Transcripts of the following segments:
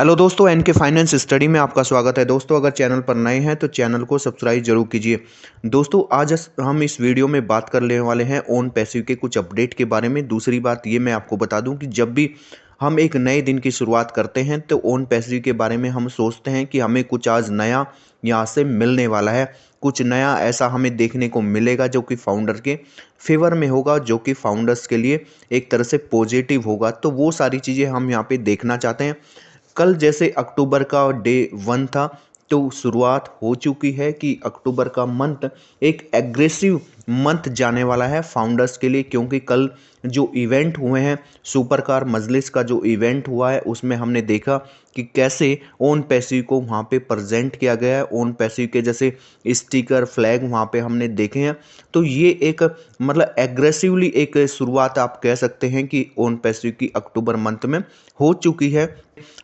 Hello दोस्तों, N K finance study में आपका स्वागत है। दोस्तों, अगर चैनल पर नए हैं तो चैनल को सब्सक्राइब जरूर कीजिए। दोस्तों, आज हम इस वीडियो में बात करने वाले हैं ओन पैसिव के कुछ अपडेट के बारे में। दूसरी बात ये मैं आपको बता दूं कि जब भी हम एक नए दिन की शुरुआत करते हैं तो ओन पैसिव के बारे में हम सोचते हैं कि हमें कुछ आज नया यहाँ से मिलने वाला है, कुछ नया ऐसा हमें देखने को मिलेगा जो कि फाउंडर के फेवर में होगा, जो कि फाउंडर्स के लिए एक तरह से पॉजिटिव होगा। तो वो सारी चीज़ें हम यहाँ पे देखना चाहते हैं। कल जैसे अक्टूबर का डे 1 था, तो शुरुआत हो चुकी है कि अक्टूबर का मंथ एक एग्रेसिव मंथ जाने वाला है फाउंडर्स के लिए, क्योंकि कल जो इवेंट हुए हैं, सुपर कार मजलिस का जो इवेंट हुआ है, उसमें हमने देखा कि कैसे ओन पैसिव को वहाँ पे प्रेजेंट किया गया है। ओन पैसिव के जैसे स्टिकर फ्लैग वहाँ पे हमने देखे हैं। तो ये एक मतलब एग्रेसिवली एक शुरुआत आप कह सकते हैं कि ओन पैसिव की अक्टूबर मंथ में हो चुकी है।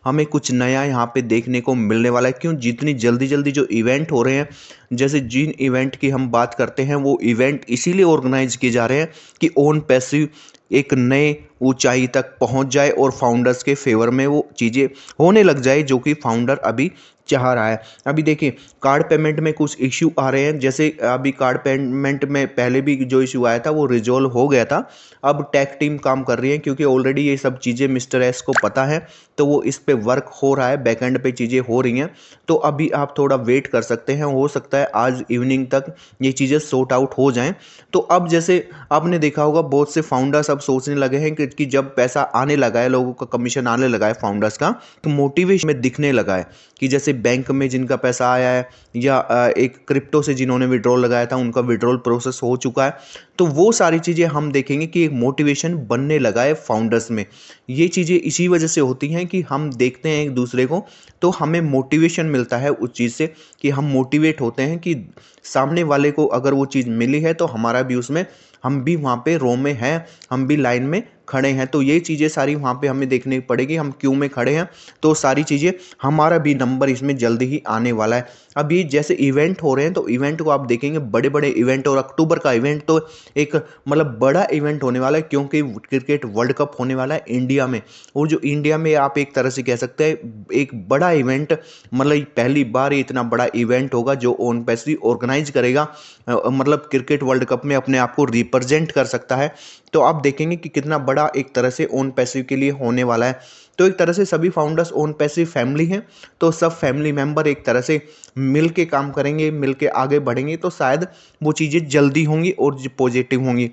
हमें कुछ नया यहाँ पे देखने को मिलने वाला है। क्यों? जितनी जल्दी जल्दी जो इवेंट हो रहे हैं, जैसे जिन इवेंट की हम बात करते हैं, वो इवेंट इसीलिए ऑर्गेनाइज किए जा रहे हैं कि ओन पैसिव एक नए ऊंचाई तक पहुंच जाए और फाउंडर्स के फेवर में वो चीज़ें होने लग जाए जो कि फाउंडर अभी चाह रहा है। अभी देखिए, कार्ड पेमेंट में कुछ इश्यू आ रहे हैं। जैसे अभी कार्ड पेमेंट में पहले भी जो इश्यू आया था वो रिजॉल्व हो गया था। अब टेक टीम काम कर रही है, क्योंकि ऑलरेडी ये सब चीज़ें मिस्टर एस को पता है, तो वो इस पे वर्क हो रहा है, बैकएंड पे चीज़ें हो रही हैं। तो अभी आप थोड़ा वेट कर सकते हैं, हो सकता है आज इवनिंग तक ये चीज़ें सॉर्ट आउट हो जाएं। तो अब जैसे आपने देखा होगा, बहुत से फाउंडर्स अब सोचने लगे हैं कि जब पैसा आने लगा है, लोगों का कमीशन आने लगा है फाउंडर्स का, तो मोटिवेशन में दिखने लगा है कि जैसे बैंक में जिनका पैसा आया है या एक क्रिप्टो से जिन्होंने विड्रॉल लगाया था, उनका विड्रॉल प्रोसेस हो चुका है। तो वो सारी चीज़ें हम देखेंगे कि एक मोटिवेशन बनने लगा है फाउंडर्स में। ये चीज़ें इसी वजह से होती हैं कि हम देखते हैं एक दूसरे को, तो हमें मोटिवेशन मिलता है उस चीज़ से, कि हम मोटिवेट होते हैं कि सामने वाले को अगर वो चीज़ मिली है तो हमारा भी उसमें, हम भी वहाँ पे रो में हैं, हम भी लाइन में खड़े हैं। तो ये चीज़ें सारी वहाँ पे हमें देखनी पड़ेगी, हम क्यों में खड़े हैं, तो सारी चीज़ें, हमारा भी नंबर इसमें जल्दी ही आने वाला है। अब ये जैसे इवेंट हो रहे हैं, तो इवेंट को आप देखेंगे, बड़े बड़े इवेंट, और अक्टूबर का इवेंट तो एक मतलब बड़ा इवेंट होने वाला है, क्योंकि क्रिकेट वर्ल्ड कप होने वाला है इंडिया में। और जो इंडिया में आप एक तरह से कह सकते हैं एक बड़ा इवेंट, मतलब पहली बार ये इतना बड़ा इवेंट होगा जो ओन पैसिव ऑर्गेनाइज करेगा, मतलब क्रिकेट वर्ल्ड कप में अपने आप को रिप्रेजेंट कर सकता है। तो आप देखेंगे कि कितना बड़ा एक तरह से ओन पैसिव के लिए होने वाला है। तो एक तरह से सभी फाउंडर्स ओन पैसिव फैमिली हैं, तो सब फैमिली मेंबर एक तरह से मिल के काम करेंगे, मिल के आगे बढ़ेंगे, तो शायद वो चीज़ें जल्दी होंगी और पॉजिटिव होंगी।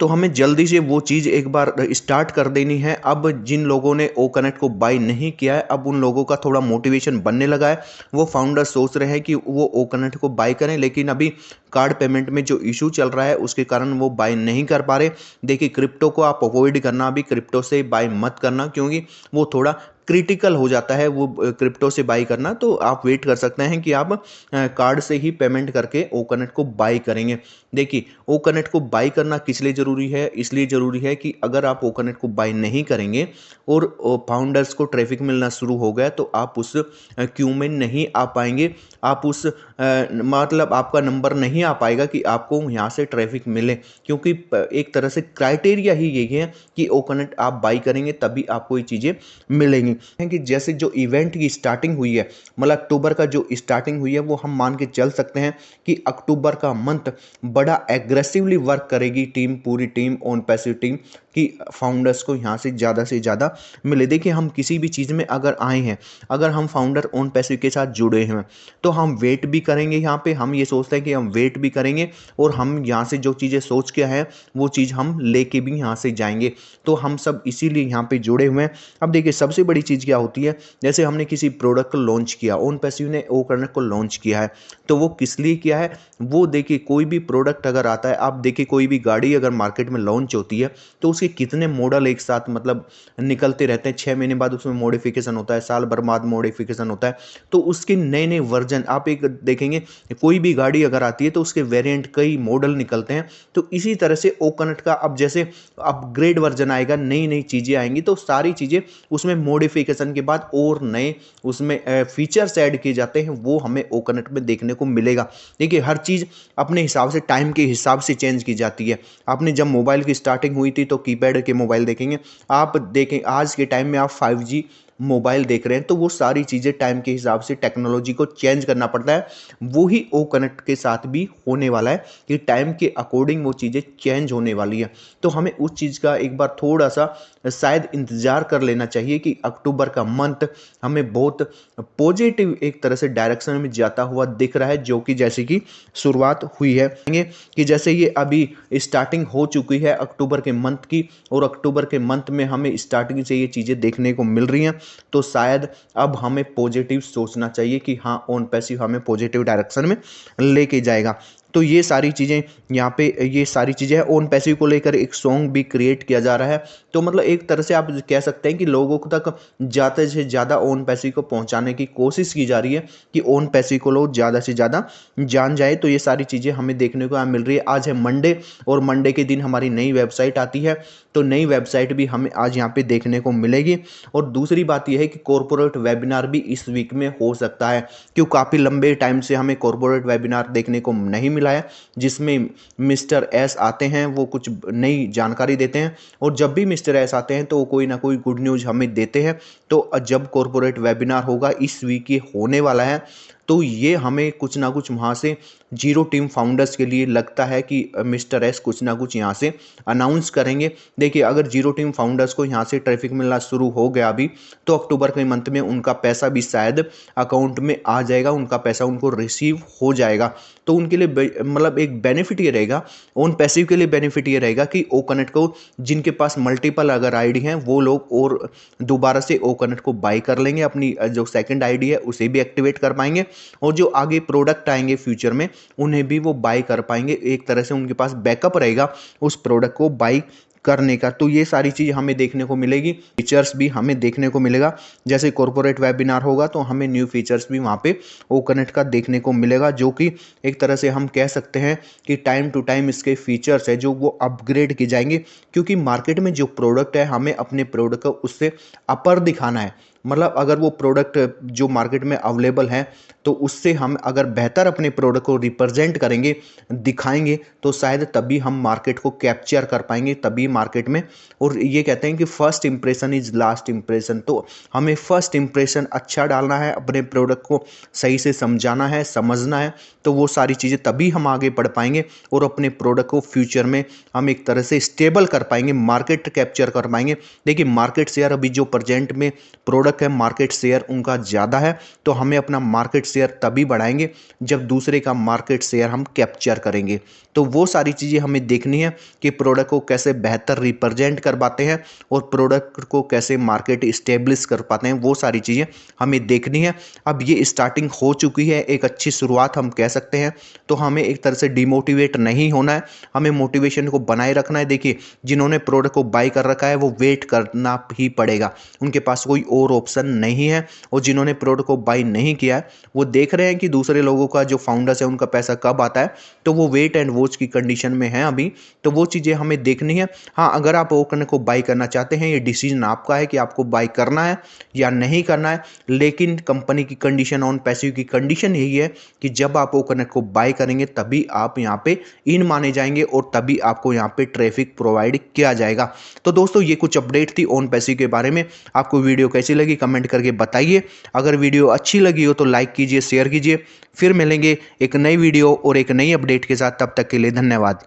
तो हमें जल्दी से वो चीज़ एक बार स्टार्ट कर देनी है। अब जिन लोगों ने ओ कनेक्ट को बाय नहीं किया है, अब उन लोगों का थोड़ा मोटिवेशन बनने लगा है। वो फाउंडर सोच रहे हैं कि वो ओ कनेक्ट को बाय करें, लेकिन अभी कार्ड पेमेंट में जो इशू चल रहा है उसके कारण वो बाय नहीं कर पा रहे। देखिए, क्रिप्टो को आप अवॉइड करना, अभी क्रिप्टो से बाय मत करना, क्योंकि वो थोड़ा क्रिटिकल हो जाता है वो क्रिप्टो से बाई करना। तो आप वेट कर सकते हैं कि आप कार्ड से ही पेमेंट करके ओ कनेक्ट को बाई करेंगे। देखिए, ओ कनेक्ट को बाई करना किस लिए ज़रूरी है? इसलिए ज़रूरी है कि अगर आप ओ कनेक्ट को बाई नहीं करेंगे और फाउंडर्स को ट्रैफिक मिलना शुरू हो गया, तो आप उस क्यू में नहीं आ पाएंगे। आप उस मतलब आपका नंबर नहीं आ पाएगा कि आपको यहाँ से ट्रैफिक मिले, क्योंकि एक तरह से क्राइटेरिया ही यही है कि ओ कनेक्ट आप बाई करेंगे तभी आपको ये चीज़ें मिलेंगी। कि जैसे जो इवेंट की स्टार्टिंग हुई है, मतलब अक्टूबर का जो स्टार्टिंग हुई है, वो हम मान के चल सकते हैं कि अक्टूबर का मंथ बड़ा एग्रेसिवली वर्क करेगी टीम, पूरी टीम, ओन पैसिव टीम, कि फाउंडर्स को यहाँ से ज़्यादा मिले। देखिए, हम किसी भी चीज़ में अगर आए हैं, अगर हम फाउंडर ओन पैसिव के साथ जुड़े हैं, तो हम वेट भी करेंगे। यहाँ पे हम ये सोचते हैं कि हम वेट भी करेंगे और हम यहाँ से जो चीज़ें सोच के हैं वो चीज़ हम लेके भी यहाँ से जाएंगे। तो हम सब इसीलिए यहाँ पे जुड़े हुए हैं। अब देखिए, सबसे बड़ी चीज़ क्या होती है, जैसे हमने किसी प्रोडक्ट को लॉन्च किया, ओन पैसिव ने ओ कनेक्ट को लॉन्च किया है, तो वो किस लिए किया है? वो देखिए, कोई भी प्रोडक्ट अगर आता है, आप देखिए कोई भी गाड़ी अगर मार्केट में लॉन्च होती है, तो उसके कितने मॉडल एक साथ मतलब निकलते रहते हैं। 6 महीने बाद उसमें मॉडिफिकेशन होता है, साल भर बाद मॉडिफिकेशन होता है। तो उसके नए नए वर्जन आप एक देखेंगे, कोई भी गाड़ी अगर आती है तो उसके वेरिएंट, कई मॉडल निकलते हैं। तो इसी तरह से ओ कनेक्ट का अब जैसे अपग्रेड वर्जन आएगा, नई नई चीज़ें आएंगी, तो सारी चीज़ें उसमें मॉडिफिकेशन के बाद और नए उसमें फीचर्स ऐड किए जाते हैं, वो हमें ओ कनेक्ट में देखने को मिलेगा। देखिए, हर चीज़ अपने हिसाब से, टाइम के हिसाब से चेंज की जाती है। आपने जब मोबाइल की स्टार्टिंग हुई थी तो कीपैड के मोबाइल देखेंगे, आप देखें आज के टाइम में आप 5G मोबाइल देख रहे हैं, तो वो सारी चीज़ें टाइम के हिसाब से टेक्नोलॉजी को चेंज करना पड़ता है। वो ही ओ कनेक्ट के साथ भी होने वाला है कि टाइम के अकॉर्डिंग वो चीज़ें चेंज होने वाली है। तो हमें उस चीज़ का एक बार थोड़ा सा शायद इंतज़ार कर लेना चाहिए कि अक्टूबर का मंथ हमें बहुत पॉजिटिव एक तरह से डायरेक्शन में जाता हुआ दिख रहा है, जो कि जैसे कि शुरुआत हुई है कि जैसे ये अभी स्टार्टिंग हो चुकी है अक्टूबर के मंथ की, और अक्टूबर के मंथ में हमें स्टार्टिंग से ये चीज़ें देखने को मिल रही हैं। तो शायद अब हमें पॉजिटिव सोचना चाहिए कि हाँ, ऑन पैसिव हमें पॉजिटिव डायरेक्शन में लेके जाएगा। तो ये सारी चीज़ें यहाँ पे, ये सारी चीज़ें हैं। ऑन पैसिव को लेकर एक सॉन्ग भी क्रिएट किया जा रहा है। तो मतलब एक तरह से आप कह सकते हैं कि लोगों तक ज़्यादा से ज़्यादा ऑन पैसिव को पहुँचाने की कोशिश की जा रही है कि ऑन पैसिव को लोग ज़्यादा से ज़्यादा जान जाए। तो ये सारी चीज़ें हमें देखने को यहाँ मिल रही है। आज है मंडे, और मंडे के दिन हमारी नई वेबसाइट आती है, तो नई वेबसाइट भी हमें आज यहाँ पे देखने को मिलेगी। और दूसरी बात यह है कि कॉर्पोरेट वेबिनार भी इस वीक में हो सकता है, क्योंकि काफ़ी लंबे टाइम से हमें कॉर्पोरेट वेबिनार देखने को नहीं मिला है, जिसमें मिस्टर एस आते हैं, वो कुछ नई जानकारी देते हैं, और जब भी मिस्टर एस आते हैं तो वो कोई ना कोई गुड न्यूज़ हमें देते हैं। तो जब कॉर्पोरेट वेबिनार होगा, इस वीक ये होने वाला है, तो ये हमें कुछ ना कुछ वहाँ से जीरो टीम फाउंडर्स के लिए लगता है कि मिस्टर एस कुछ ना कुछ यहाँ से अनाउंस करेंगे। देखिए, अगर जीरो टीम फाउंडर्स को यहाँ से ट्रैफिक मिलना शुरू हो गया अभी, तो अक्टूबर के मंथ में उनका पैसा भी शायद अकाउंट में आ जाएगा, उनका पैसा उनको रिसीव हो जाएगा। तो उनके लिए मतलब एक बेनिफिट ये रहेगा, ऑन पैसिव के लिए बेनिफिट ये रहेगा कि ओ कनेक्ट को, जिनके पास मल्टीपल अगर आईडी हैं, वो लोग और दोबारा से ओ कनेक्ट को बाई कर लेंगे, अपनी जो सेकंड आईडी है उसे भी एक्टिवेट कर पाएंगे, और जो आगे प्रोडक्ट आएंगे फ्यूचर में उन्हें भी वो बाई कर पाएंगे। एक तरह से उनके पास बैकअप रहेगा उस प्रोडक्ट को बाई करने का। तो ये सारी चीज़ हमें देखने को मिलेगी, फीचर्स भी हमें देखने को मिलेगा। जैसे कॉर्पोरेट वेबिनार होगा तो हमें न्यू फीचर्स भी वहाँ पे ओ कनेक्ट का देखने को मिलेगा, जो कि एक तरह से हम कह सकते हैं कि टाइम टू टाइम इसके फीचर्स है जो वो अपग्रेड किए जाएंगे, क्योंकि मार्केट में जो प्रोडक्ट है हमें अपने प्रोडक्ट को उससे अपर दिखाना है। मतलब अगर वो प्रोडक्ट जो मार्केट में अवेलेबल है, तो उससे हम अगर बेहतर अपने प्रोडक्ट को रिप्रेजेंट करेंगे, दिखाएंगे, तो शायद तभी हम मार्केट को कैप्चर कर पाएंगे, तभी मार्केट में। और ये कहते हैं कि first impression is last impression, तो हमें फर्स्ट इंप्रेशन अच्छा डालना है, अपने प्रोडक्ट को सही से समझाना है, समझना है। तो वो सारी चीज़ें तभी हम आगे बढ़ पाएंगे और अपने प्रोडक्ट को फ्यूचर में हम एक तरह से स्टेबल कर पाएंगे, मार्केट कैप्चर कर पाएंगे। देखिए, मार्केट शेयर अभी जो प्रेजेंट में प्रोडक्ट है, मार्केट शेयर उनका ज़्यादा है, तो हमें अपना मार्केट शेयर तभी बढ़ाएंगे जब दूसरे का मार्केट शेयर हम कैप्चर करेंगे। तो वो सारी चीज़ें हमें देखनी है कि प्रोडक्ट को कैसे बेहतर रिप्रेजेंट कर पाते हैं और प्रोडक्ट को कैसे मार्केट इस्टेब्लिश कर पाते हैं, वो सारी चीज़ें हमें देखनी है। अब ये स्टार्टिंग हो चुकी है, एक अच्छी शुरुआत हम कह सकते हैं। तो हमें एक तरह से डिमोटिवेट नहीं होना है, हमें मोटिवेशन को बनाए रखना है। देखिए, जिन्होंने प्रोडक्ट को बाय कर रखा है वो वेट करना ही पड़ेगा, उनके पास कोई और ऑप्शन नहीं है। और जिन्होंने प्रोडक्ट को बाय नहीं किया है, वो देख रहे हैं कि दूसरे लोगों का जो फाउंडर्स है उनका पैसा कब आता है, तो वो वेट एंड वॉच की कंडीशन में है अभी। तो वो चीज़ें हमें देखनी है। हाँ, अगर आप ओकन को बाय करना चाहते हैं, ये डिसीजन आपका है कि आपको बाय करना है या नहीं करना है। लेकिन कंपनी की कंडीशन, ऑन पैसिव की कंडीशन यही है कि जब आप ओकन को बाय करेंगे तभी आप यहाँ पे इन माने जाएंगे और तभी आपको यहाँ पे ट्रैफिक प्रोवाइड किया जाएगा। तो दोस्तों, ये कुछ अपडेट थी ऑन पैसिव के बारे में। आपको वीडियो कैसी लगी कमेंट करके बताइए। अगर वीडियो अच्छी लगी हो तो लाइक कीजिए, शेयर कीजिए। फिर मिलेंगे एक नई वीडियो और एक नई अपडेट के साथ, तब तक के लिए धन्यवाद।